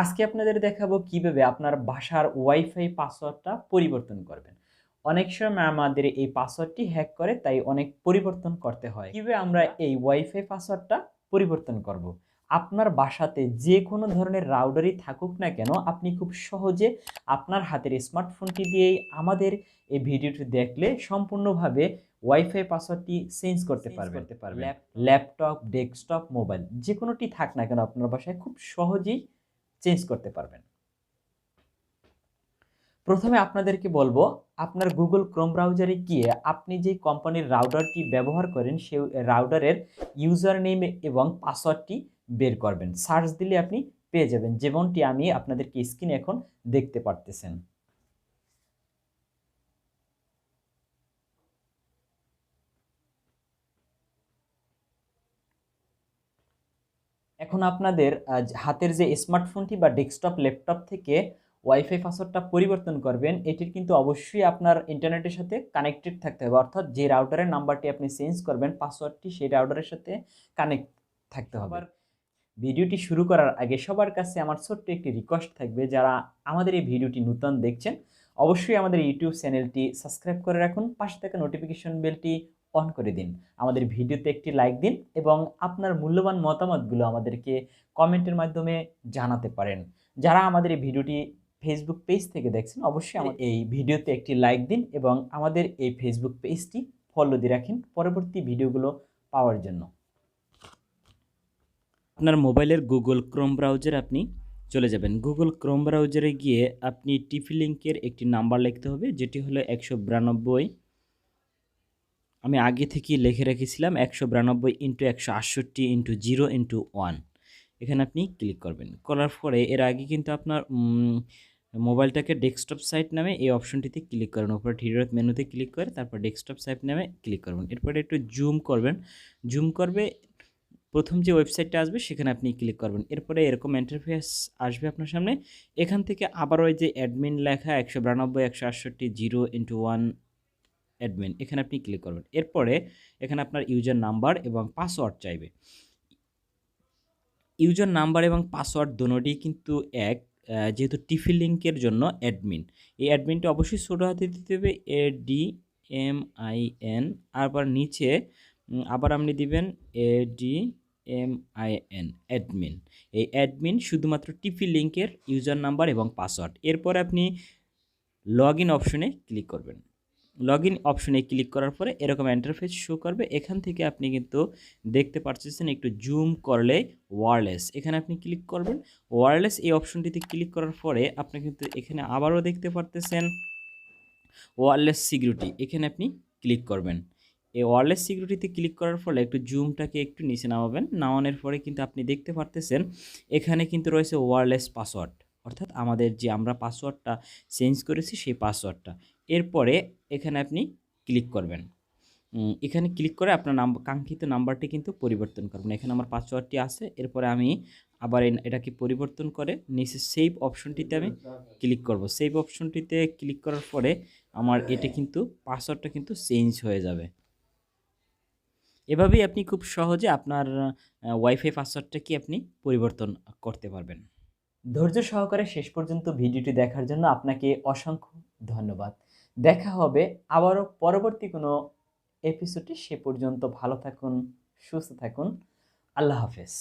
আজকে আপনাদের দেখাবো কিভাবে আপনার বাসার ওয়াইফাই পাসওয়ার্ডটা পরিবর্তন করবেন। অনেক সময় আমাদের এই পাসওয়ার্ডটি হ্যাক করে, তাই অনেক পরিবর্তন করতে হয়। কিভাবে আমরা এই ওয়াইফাই পাসওয়ার্ডটা পরিবর্তন করব? আপনার বাসাতে যে কোনো ধরনের রাউটারই থাকুক না কেন, আপনি খুব সহজে আপনার হাতের স্মার্টফোনটি দিয়েই আমাদের এই ভিডিওটি দেখলে সম্পূর্ণভাবে ওয়াইফাই পাসওয়ার্ডটি চেঞ্জ করতে পারবেন। ল্যাপটপ, ডেস্কটপ, মোবাইল যে কোনোটি থাক না কেন আপনার বাসায় খুব সহজেই চেঞ্জ করতে পারবেন। প্রথমে আপনাদেরকে বলবো, আপনার গুগল ক্রোম ব্রাউজারে গিয়ে আপনি যে কোম্পানির রাউটারটি ব্যবহার করেন সেই রাউটারের ইউজার নেম এবং পাসওয়ার্ডটি বের করবেন। সার্চ দিলে আপনি পেয়ে যাবেন, যেমনটি আমি আপনাদেরকে স্ক্রিনে এখন দেখতে পারতেছেন। এখন আপনাদের হাতের যে স্মার্টফোনটি বা ডেস্কটপ, ল্যাপটপ থেকে ওয়াইফাই পাসওয়ার্ডটা পরিবর্তন করবেন, এটির কিন্তু অবশ্যই আপনার ইন্টারনেটের সাথে কানেক্টেড থাকতে হবে। অর্থাৎ যে রাউটারের নাম্বারটি আপনি চেঞ্জ করবেন পাসওয়ার্ডটি সেই রাউটারের সাথে কানেক্ট থাকতে হবে। ভিডিওটি শুরু করার আগে সবার কাছে আমার ছোট্ট একটি রিকোয়েস্ট থাকবে, যারা আমাদের এই ভিডিওটি নতুন দেখছেন অবশ্যই আমাদের ইউটিউব চ্যানেলটি সাবস্ক্রাইব করে রাখুন, পাশে থাকা নোটিফিকেশন বেলটি অন করে দিন, আমাদের ভিডিওতে একটি লাইক দিন এবং আপনার মূল্যবান মতামতগুলো আমাদেরকে কমেন্টের মাধ্যমে জানাতে পারেন। যারা আমাদের এই ভিডিওটি ফেসবুক পেজ থেকে দেখছেন অবশ্যই আমাদের এই ভিডিওতে একটি লাইক দিন এবং আমাদের এই ফেসবুক পেজটি ফলো দিয়ে রাখেন পরবর্তী ভিডিওগুলো পাওয়ার জন্য। আপনার মোবাইলের গুগল ক্রোম ব্রাউজারে আপনি চলে যাবেন। গুগল ক্রোম ব্রাউজারে গিয়ে আপনি টিপি লিঙ্কের একটি নাম্বার লিখতে হবে, যেটি হলো 192। আমি আগে থেকেই লিখে রেখেছিলাম 192 ইন্টু 168 ইন্টু 0 ইন্টু 1। এখানে আপনি ক্লিক করবেন। করার পরে এর আগে কিন্তু আপনার মোবাইলটাকে ডেস্কটপ সাইট নামে এই অপশনটিতে ক্লিক করবেন। উপরে থ্রি মেনুতে ক্লিক করে তারপর ডেস্কটপ সাইট নামে ক্লিক করবেন। এরপরে একটু জুম করবেন। জুম করবে প্রথম যে ওয়েবসাইটটা আসবে সেখানে আপনি ক্লিক করবেন। এরপরে এরকম ইন্টারফেস আসবে আপনার সামনে। এখান থেকে আবার ওই যে অ্যাডমিন লেখা 192 168 0 ইন্টু 1 অ্যাডমিন, এখানে আপনি ক্লিক করবেন। এরপরে এখানে আপনার ইউজার নাম্বার এবং পাসওয়ার্ড চাইবে। ইউজার নাম্বার এবং পাসওয়ার্ড দুটোই কিন্তু এক, যেহেতু টিফি লিঙ্কের জন্য অ্যাডমিন, এই অ্যাডমিনটা অবশ্যই ছোটো হাতে দিতে হবে, ADMIN। আবার নিচে আবার আপনি দিবেন ADMIN অ্যাডমিন। এই অ্যাডমিন শুধুমাত্র টিপি লিঙ্কের ইউজার নাম্বার এবং পাসওয়ার্ড। এরপরে আপনি লগ ইন অপশনে ক্লিক করবেন। লগ ইন অপশনে ক্লিক করার পরে এরকম ইন্টারফেস শো করবে। এখান থেকে আপনি কিন্তু দেখতে পাচ্ছেন, একটু জুম করলে ওয়্যারলেস, এখানে আপনি ক্লিক করবেন। ওয়্যারলেস এই অপশনটিতে ক্লিক করার পরে আপনি কিন্তু এখানে আবারও দেখতে পারতেছেন ওয়্যারলেস সিকিউরিটি, এখানে আপনি ক্লিক করবেন। এই ওয়্যারলেস সিকিউরিটিতে ক্লিক করার ফলে একটু জুমটাকে একটু নিচে নামাবেন। নামানোর পরে কিন্তু আপনি দেখতে পারতেছেন এখানে কিন্তু রয়েছে ওয়্যারলেস পাসওয়ার্ড, অর্থাৎ আমাদের যে আমরা পাসওয়ার্ডটা চেঞ্জ করেছি সেই পাসওয়ার্ডটা। এরপরে এখানে আপনি ক্লিক করবেন। এখানে ক্লিক করে আপনার কাঙ্ক্ষিত নাম্বারটি কিন্তু পরিবর্তন করবেন। এখানে আমার পাসওয়ার্ডটি আছে। এরপরে আমি আবার এটাকে পরিবর্তন করে নিচে সেভ অপশনটিতে আমি ক্লিক করব। সেভ অপশনটিতে ক্লিক করার পরে আমার এটা কিন্তু পাসওয়ার্ডটা কিন্তু চেঞ্জ হয়ে যাবে। এভাবেই আপনি খুব সহজে আপনার ওয়াইফাই পাসওয়ার্ডটা কি আপনি পরিবর্তন করতে পারবেন। ধৈর্য সহকারে শেষ পর্যন্ত ভিডিওটি দেখার জন্য আপনাকে অসংখ্য ধন্যবাদ। দেখা হবে আবারও পরবর্তী কোনো এপিসোডে। সে পর্যন্ত ভালো থাকুন, সুস্থ থাকুন। আল্লাহ হাফেজ।